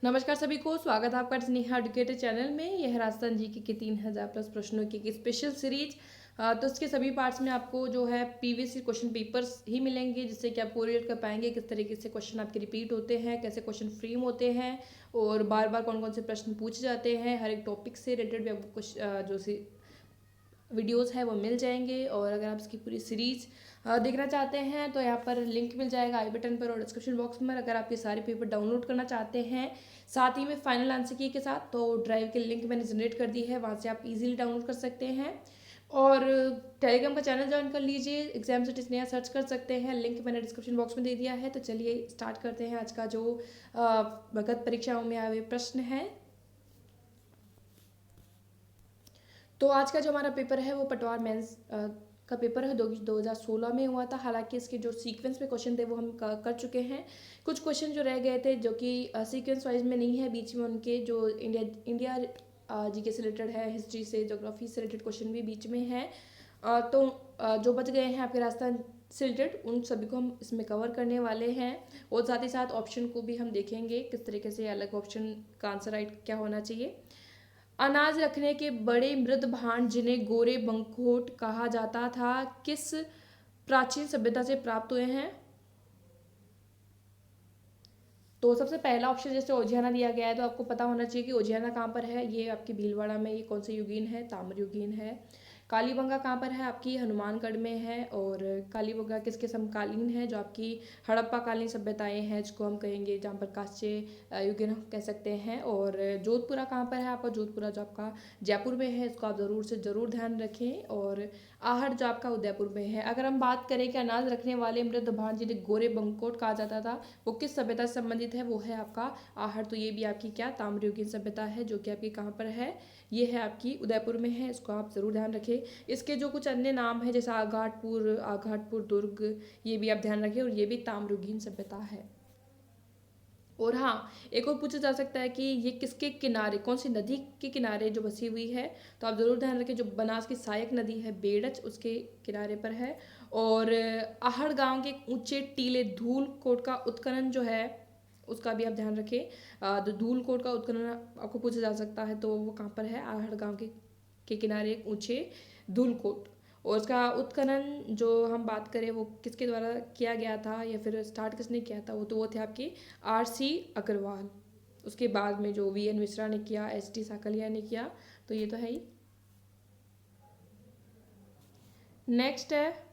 नमस्कार सभी को, स्वागत है आपका स्नेहा एडुकेटर चैनल में। यह है राजस्थान जीके के 3000 प्लस प्रश्नों की एक स्पेशल सीरीज। तो इसके सभी पार्ट्स में आपको जो है पीवीएस क्वेश्चन पेपर्स ही मिलेंगे, जिससे कि आप कोरिलेट कर पाएंगे किस तरीके से क्वेश्चन आपके रिपीट होते हैं, कैसे क्वेश्चन फ्रेम होते हैं और बार बार कौन कौन से प्रश्न पूछे जाते हैं। हर एक टॉपिक से रिलेटेड भी आपको कुछ जो सी वीडियोस है वो मिल जाएंगे। और अगर आप इसकी पूरी सीरीज देखना चाहते हैं तो यहाँ पर लिंक मिल जाएगा आई बटन पर और डिस्क्रिप्शन बॉक्स में। अगर आप ये सारे पेपर डाउनलोड करना चाहते हैं साथ ही में फाइनल आंसर की के साथ, तो ड्राइव के लिंक मैंने जनरेट कर दी है, वहाँ से आप इजीली डाउनलोड कर सकते हैं। और टेलीग्राम का चैनल ज्वाइन कर लीजिए, एग्जाम से नया सर्च कर सकते हैं, लिंक मैंने डिस्क्रिप्शन बॉक्स में दे दिया है। तो चलिए स्टार्ट करते हैं आज का जो गत परीक्षाओं में आए हुए प्रश्न है। तो आज का जो हमारा पेपर है वो पटवार मेंस का पेपर है, 2016 में हुआ था। हालांकि इसके जो सीक्वेंस में क्वेश्चन थे वो हम कर चुके हैं। कुछ क्वेश्चन जो रह गए थे जो कि सीक्वेंस वाइज में नहीं है, बीच में उनके जो इंडिया जीके से रिलेटेड है, हिस्ट्री से, ज्योग्राफी से रिलेटेड क्वेश्चन भी बीच में है। जो बच गए हैं आपके राजस्थान से रिलेटेड, उन सभी को हम इसमें कवर करने वाले हैं। और साथ ही साथ ऑप्शन को भी हम देखेंगे किस तरीके से अलग ऑप्शन का आंसर राइट क्या होना चाहिए। अनाज रखने के बड़े मृद भांड जिन्हें गोरे बंकोट कहा जाता था, किस प्राचीन सभ्यता से प्राप्त हुए हैं? तो सबसे पहला ऑप्शन जैसे ओजियाना दिया गया है, तो आपको पता होना चाहिए कि ओजियाना कहाँ पर है। ये आपकी भीलवाड़ा में। ये कौन सा युगीन है? ताम्र युगीन है। कालीबंगा कहाँ पर है? आपकी हनुमानगढ़ में है। और कालीबंगा किसके समकालीन है? जो आपकी हड़प्पा कालीन सभ्यताएं हैं, जिसको हम कहेंगे, जहाँ पर कांस्य युगीन हम कह सकते हैं। और जोधपुरा कहाँ पर है? आपका जोधपुरा जो आपका जयपुर में है, इसको आप ज़रूर से ज़रूर ध्यान रखें। और आहट जो आपका उदयपुर में है। अगर हम बात करें कि अनाज रखने वाले मृद भांड जिन्हें गोरे बंकोट कहा जाता था, वो किस सभ्यता से संबंधित है? वो है आपका आहट। तो ये भी आपकी क्या ताम्रयुगीन सभ्यता है, जो कि आपकी कहाँ पर है? ये है आपकी उदयपुर में है। इसको आप जरूर ध्यान रखें। इसके जो कुछ अन्य नाम है, जैसे आघाटपुर दुर्ग, ये भी आप ध्यान रखें। और ये भी ताम्रयुगीन सभ्यता है। और हाँ, एक और पूछा जा सकता है कि ये किसके किनारे, कौन सी नदी के किनारे जो बसी हुई है? तो आप जरूर ध्यान रखें, जो बनास की सहायक नदी है बेड़च, उसके किनारे पर है। और आहड़ गांव के ऊंचे टीले धूल कोट का उत्खनन जो है, उसका भी आप ध्यान रखें। तो धूल कोट का उत्खनन आपको पूछा जा सकता है, तो वो कहाँ पर है? आहड़ गांव के किनारे एक ऊंचे धूल कोट। और उसका उत्खनन जो हम बात करें वो किसके द्वारा किया गया था, या फिर स्टार्ट किसने किया था? वो थे आपके आर.सी. अग्रवाल। उसके बाद में जो वी.एन. मिश्रा ने किया, एस.टी. साकलिया ने किया। तो ये तो है ही। नेक्स्ट है,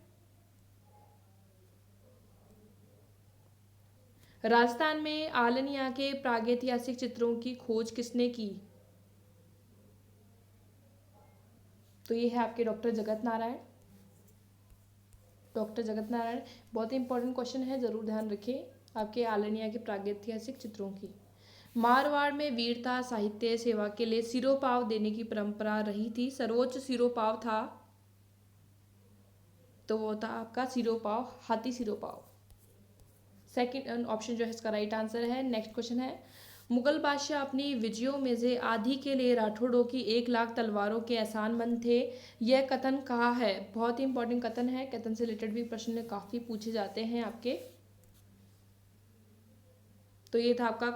राजस्थान में आलनिया के प्रागैतिहासिक चित्रों की खोज किसने की? तो ये है आपके डॉक्टर जगत नारायण। डॉक्टर जगत नारायण। बहुत ही इंपॉर्टेंट क्वेश्चन है, जरूर ध्यान रखें आपके आलनिया के प्रागैतिहासिक चित्रों की। मारवाड़ में वीरता साहित्य सेवा के लिए सिरोपाव देने की परंपरा रही थी। सर्वोच्च सिरोपाव था, तो वो था आपका सिरोपाव, हाथी सिरोपाव। सेकंड ऑप्शन जो है इसका राइट आंसर है। नेक्स्ट क्वेश्चन है, मुगल बादशाह अपनी विजयों में से आधी के लिए राठौड़ों की 1 लाख तलवारों के एहसानमंद थे। यह कथन कहाँ है? बहुत ही इंपॉर्टेंट कथन है। कथन से रिलेटेड भी प्रश्न काफी पूछे जाते हैं आपके। तो ये था आपका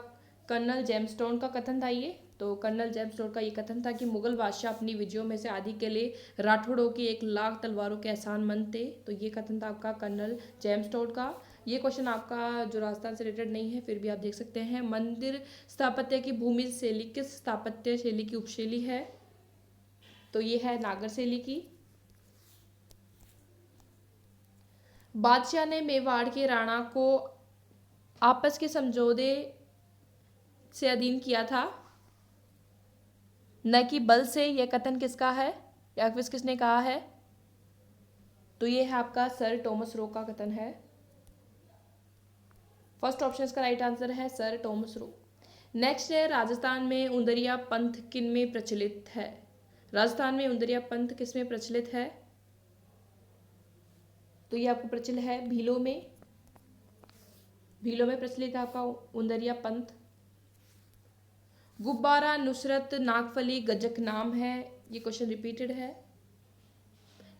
कर्नल जेम्सटोन का कथन था ये। तो कर्नल जेम्सटोन का ये कथन था कि मुगल बादशाह अपनी विजयों में से आधी के लिए राठौड़ों की 1 लाख तलवारों के एहसानमंद थे। तो ये कथन था आपका कर्नल जेम्सटोन का। ये क्वेश्चन आपका जो राजस्थान से रिलेटेड नहीं है, फिर भी आप देख सकते हैं। मंदिर स्थापत्य की भूमि शैली किस स्थापत्य शैली की उपशैली है? तो ये है नागर शैली की। बादशाह ने मेवाड़ के राणा को आपस के समझौते से अधीन किया था, न कि बल से। यह कथन किसका है, या फिर किसने कहा है? तो ये है आपका सर टॉमस रो का कथन है। फर्स्ट ऑप्शन इसका राइट आंसर है, सर टॉमस रो। नेक्स्ट है, राजस्थान में उंदरिया पंथ किन में प्रचलित है? राजस्थान में उंदरिया पंथ किस में प्रचलित है? तो ये आपको प्रचलित है भीलों में। भीलों में प्रचलित है आपका उंदरिया पंथ। गुब्बारा नुसरत नागफली गजक नाम है। ये क्वेश्चन रिपीटेड है।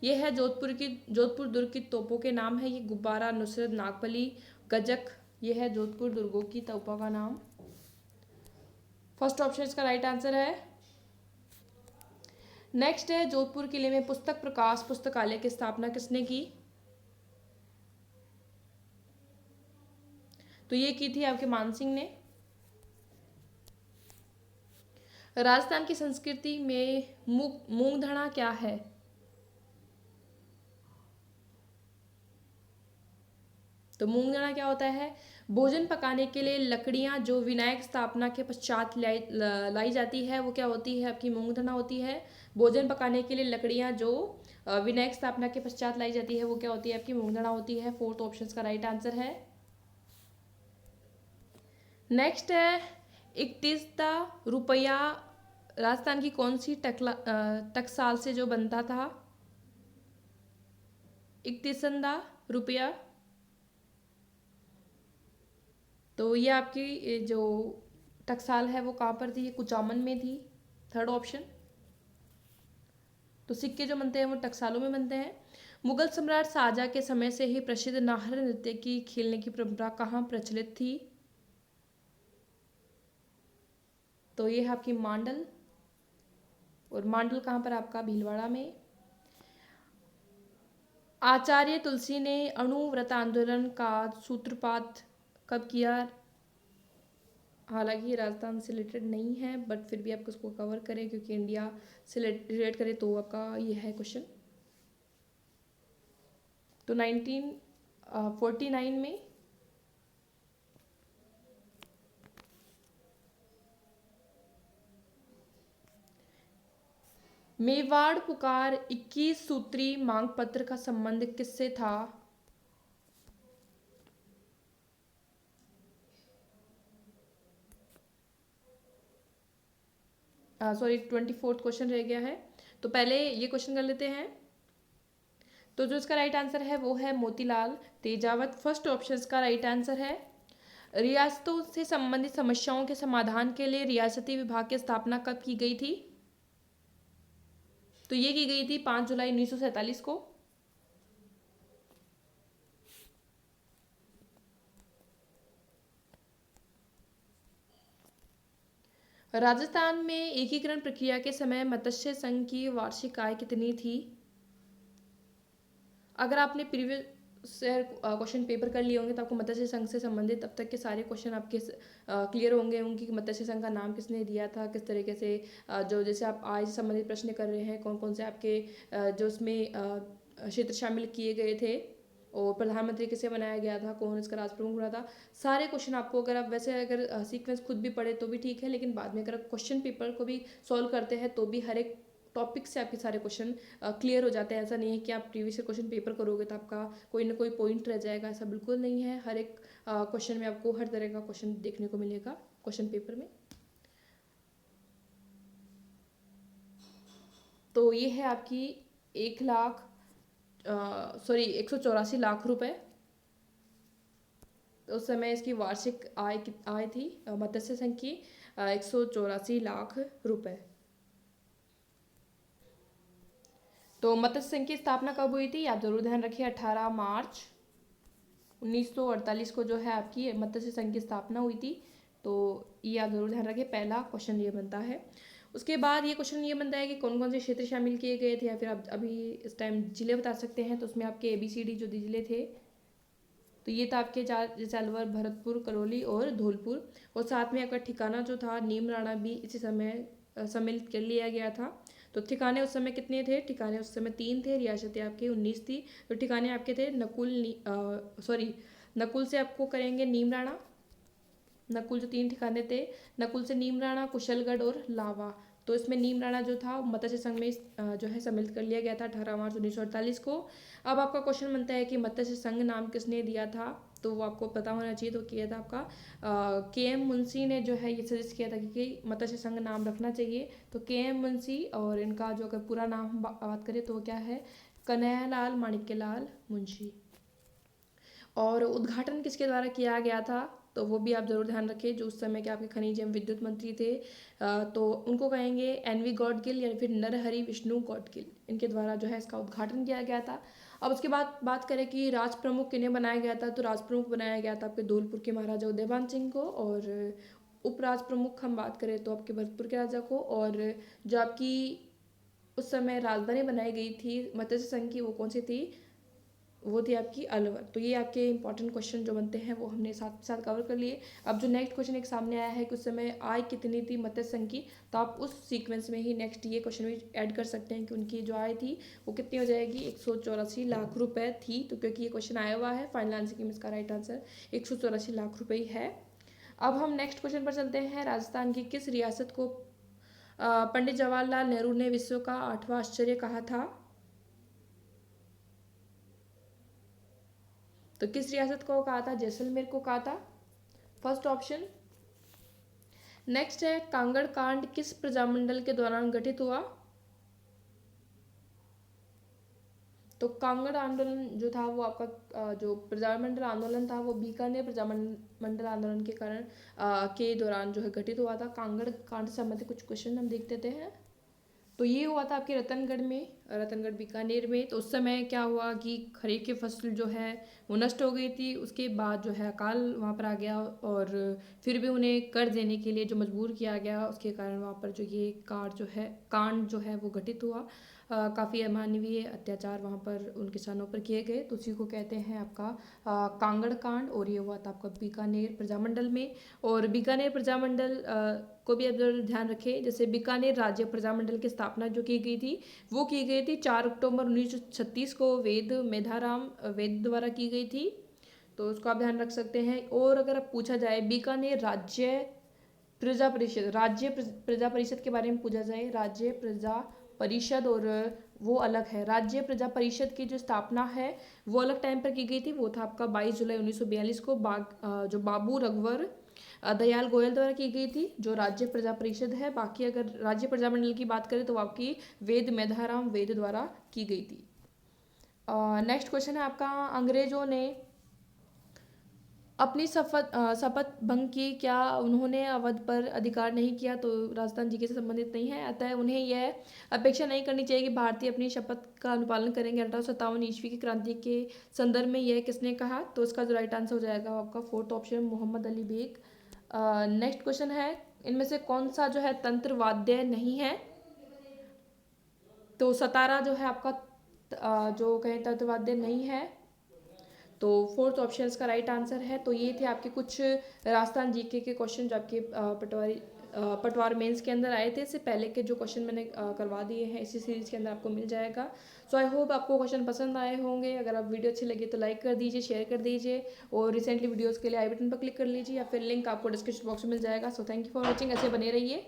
ये है जोधपुर दुर्ग की तोपों के नाम है। ये गुब्बारा नुसरत नागफली गजक, ये है जोधपुर दुर्गों की तोपों का नाम। फर्स्ट ऑप्शन इसका राइट आंसर है। नेक्स्ट है, जोधपुर किले में पुस्तक प्रकाश पुस्तकालय की स्थापना किसने की? तो ये की थी आपके मानसिंह ने। राजस्थान की संस्कृति में मूंग धना क्या है? तो मूंग दाना क्या होता है? भोजन पकाने के लिए लकड़ियां जो विनायक स्थापना के पश्चात लाई जाती है वो क्या होती है? आपकी मूंग दाना होती है। भोजन पकाने के लिए लकड़ियां जो विनायक स्थापना के पश्चात लाई जाती है वो क्या होती है? आपकी मूंग दाना होती है। फोर्थ ऑप्शन का राइट आंसर है। नेक्स्ट है, 31 रुपया राजस्थान की कौन सी टकसाल से जो बनता था? 31 रुपया। तो ये आपकी जो टकसाल है वो कहाँ पर थी? ये कुचामन में थी। Third option. तो सिक्के जो बनते हैं वो टकसालों में बनते हैं। मुगल सम्राट शाहजहां के समय से ही प्रसिद्ध नाहर नृत्य की खेलने की परंपरा कहाँ प्रचलित थी? तो ये है आपकी मांडल। और मांडल कहाँ पर? आपका भीलवाड़ा में। आचार्य तुलसी ने अणुव्रत आंदोलन का सूत्रपात कब किया? हालांकि ये राजस्थान से रिलेटेड नहीं है बट फिर भी आपको उसको कवर करें क्योंकि इंडिया से रिलेट करें तो आपका ये है क्वेश्चन। तो 1949 में। मेवाड़ पुकार 21 सूत्री मांग पत्र का संबंध किससे था? सॉरी, 24th क्वेश्चन रह गया है। तो पहले ये क्वेश्चन कर लेते हैं। तो जो इसका राइट आंसर है वो है मोतीलाल तेजावत। फर्स्ट ऑप्शन का राइट आंसर है। रियासतों से संबंधित समस्याओं के समाधान के लिए रियासती विभाग की स्थापना कब की गई थी? तो ये की गई थी 5 जुलाई 1947 को। राजस्थान में एकीकरण प्रक्रिया के समय मत्स्य संघ की वार्षिक आय कितनी थी? अगर आपने प्रीवियस क्वेश्चन पेपर कर लिए होंगे तो आपको मत्स्य संघ से संबंधित अब तक के सारे क्वेश्चन आपके क्लियर होंगे उनकी मत्स्य संघ का नाम किसने दिया था, किस तरीके से जो जैसे आप आय से संबंधित प्रश्न कर रहे हैं कौन कौन से आपके जो उसमें क्षेत्र शामिल किए गए थे और प्रधानमंत्री किसे बनाया गया था, कौन इसका राज प्रमुख बना था। सारे क्वेश्चन आपको अगर आप वैसे अगर सीक्वेंस खुद भी पढ़े तो भी ठीक है लेकिन बाद में अगर आप क्वेश्चन पेपर को भी सॉल्व करते हैं तो भी हर एक टॉपिक से आपके सारे क्वेश्चन क्लियर हो जाते हैं। ऐसा नहीं है कि आप प्रीवियस क्वेश्चन पेपर करोगे तो आपका कोई ना कोई पॉइंट रह जाएगा, ऐसा बिल्कुल नहीं है। हर एक क्वेश्चन में आपको हर तरह का क्वेश्चन देखने को मिलेगा क्वेश्चन पेपर में। तो ये है आपकी 184 लाख रुपए। तो उस समय इसकी वार्षिक आय थी मत्स्य संघ की 184 लाख रुपए। तो मत्स्य संघ की स्थापना कब हुई थी? आप जरूर ध्यान रखिए, 18 मार्च 1948 को जो है आपकी मत्स्य संघ की स्थापना हुई थी। तो ये आप जरूर ध्यान रखिए, पहला क्वेश्चन ये बनता है। उसके बाद ये क्वेश्चन ये बनता है कि कौन कौन से क्षेत्र शामिल किए गए थे या फिर आप अभी इस टाइम जिले बता सकते हैं। तो उसमें आपके ABCD जो जिले थे तो ये था आपके चार, जैसे अलवर, भरतपुर, करौली और धौलपुर। और साथ में आपका ठिकाना जो था नीम राणा भी इसी समय सम्मिलित कर लिया गया था। तो ठिकाने उस समय कितने थे? ठिकाने उस समय 3 थे, रियासतें आपकी 19 थी। तो ठिकाने आपके थे नकुल से आपको करेंगे नीम राणा। नकुल जो 3 ठिकाने थे, नकुल से नीम राणा, कुशलगढ़ और लावा। तो इसमें नीम राणा जो था मत्स्य संघ में जो है सम्मिलित कर लिया गया था 18 मार्च 1948 को। अब आपका क्वेश्चन बनता है कि मत्स्य संघ नाम किसने दिया था? तो वो आपको पता होना चाहिए। तो किया था आपका KM मुंशी ने जो है ये सजेस्ट किया था कि मत्स्य संघ नाम रखना चाहिए। तो KM मुंशी और इनका जो अगर पूरा नाम हम बात करें तो क्या है? कन्हैयालाल माणिक्यलाल मुंशी। और उद्घाटन किसके द्वारा किया गया था? तो वो भी आप जरूर ध्यान रखें, जो उस समय के आपके खनिज एवं विद्युत मंत्री थे तो उनको कहेंगे NV गॉडगिल या फिर नरहरि विष्णु गॉडगिल, इनके द्वारा जो है इसका उद्घाटन किया गया था। अब उसके बाद बात करें कि राज प्रमुख किन्हें बनाया गया था। तो राज प्रमुख बनाया गया था आपके धौलपुर के महाराजा उदयभान सिंह को। और उपराज प्रमुख हम बात करें तो आपके भरतपुर के राजा को, और जो आपकी उस समय राजधानी बनाई गई थी मत्स्य संघ की, वो कौन सी थी? वो थी आपकी अलवर। तो ये आपके इंपॉर्टेंट क्वेश्चन जो बनते हैं वो हमने साथ साथ कवर कर लिए। अब जो नेक्स्ट क्वेश्चन एक सामने आया है कि उस समय आय कितनी थी मत्स्य संघ की, तो आप उस सीक्वेंस में ही नेक्स्ट ये क्वेश्चन भी ऐड कर सकते हैं कि उनकी जो आय थी वो कितनी हो जाएगी, 184 लाख रुपए थी। तो क्योंकि ये क्वेश्चन आया हुआ है, फाइनल आंसर की इसका राइट आंसर 184 लाख रुपए ही है। अब हम नेक्स्ट क्वेश्चन पर चलते हैं। राजस्थान की किस रियासत को पंडित जवाहरलाल नेहरू ने विश्व का 8वां आश्चर्य कहा था? तो किस रियासत को कहा था? जैसलमेर को कहा था, फर्स्ट ऑप्शन। नेक्स्ट है, कांगड़ कांड किस प्रजामंडल के दौरान गठित हुआ? तो कांगड़ आंदोलन जो था वो आपका जो प्रजामंडल आंदोलन था वो बीकानेर प्रजामंडल आंदोलन के कारण के दौरान जो है गठित हुआ था। कांगड़ कांड से संबंधित कुछ क्वेश्चन हम देख लेते हैं। तो ये हुआ था आपके रतनगढ़ में, रतनगढ़ बीकानेर में। तो उस समय क्या हुआ कि खरीफ की फसल जो है वो नष्ट हो गई थी। उसके बाद जो है अकाल वहाँ पर आ गया, और फिर भी उन्हें कर देने के लिए जो मजबूर किया गया, उसके कारण वहाँ पर जो ये कांड जो है वो घटित हुआ। काफ़ी अमानवीय अत्याचार वहाँ पर उन किसानों पर किए गए। तो उसी को कहते हैं आपका कांगड़ कांड, और ये हुआ था आपका बीकानेर प्रजामंडल में। और बीकानेर प्रजामंडल को भी आप जरूर ध्यान रखें। जैसे बीकानेर राज्य प्रजामंडल की स्थापना जो की गई थी वो की गई थी 4 अक्टूबर 1936 को वेद मेधाराम वेद द्वारा की गई थी। तो उसको आप ध्यान रख सकते हैं। और अगर आप पूछा जाए बीकानेर राज्य प्रजा परिषद के बारे में पूछा जाए, राज्य प्रजा परिषद, और वो अलग है। राज्य प्रजा परिषद की जो स्थापना है वो अलग टाइम पर की गई थी। वो था आपका 22 जुलाई 1942 को जो बाबू रघुवर दयाल गोयल द्वारा की गई थी, जो राज्य प्रजा परिषद है। बाकी अगर राज्य प्रजामंडल की बात करें तो आपकी वेद मेधाराम वेद द्वारा की गई थी। नेक्स्ट क्वेश्चन है आपका, अंग्रेजों ने अपनी शपथ भंग की, क्या उन्होंने अवध पर अधिकार नहीं किया? तो राजस्थान जीके से संबंधित नहीं है, अतः उन्हें यह अपेक्षा नहीं करनी चाहिए कि भारतीय अपनी शपथ का अनुपालन करेंगे। 1857 ईस्वी की क्रांति के संदर्भ में यह किसने कहा? तो इसका जो राइट आंसर हो जाएगा आपका fourth option, Mohammed Ali Baig. Next question है, इनमें से कौन सा जो है तंत्र वाद्य नहीं है? तो सतारा जो है आपका जो कहें तंत्र वाद्य नहीं है। तो फोर्थ ऑप्शन इसका राइट आंसर है। तो ये थे आपके कुछ राजस्थान जीके के क्वेश्चन जो आपके पटवार मेंस के अंदर आए थे। इससे पहले के जो क्वेश्चन मैंने करवा दिए हैं इसी सीरीज के अंदर आपको मिल जाएगा। सो आई होप आपको क्वेश्चन पसंद आए होंगे। अगर आप वीडियो अच्छी लगी तो लाइक कर दीजिए, शेयर कर दीजिए, और रिसेंटली वीडियोज़ के लिए आई बटन पर क्लिक कर लीजिए, या फिर लिंक आपको डिस्क्रिप्शन बॉक्स में मिल जाएगा। So thank you for watching, ऐसे बने रहिए।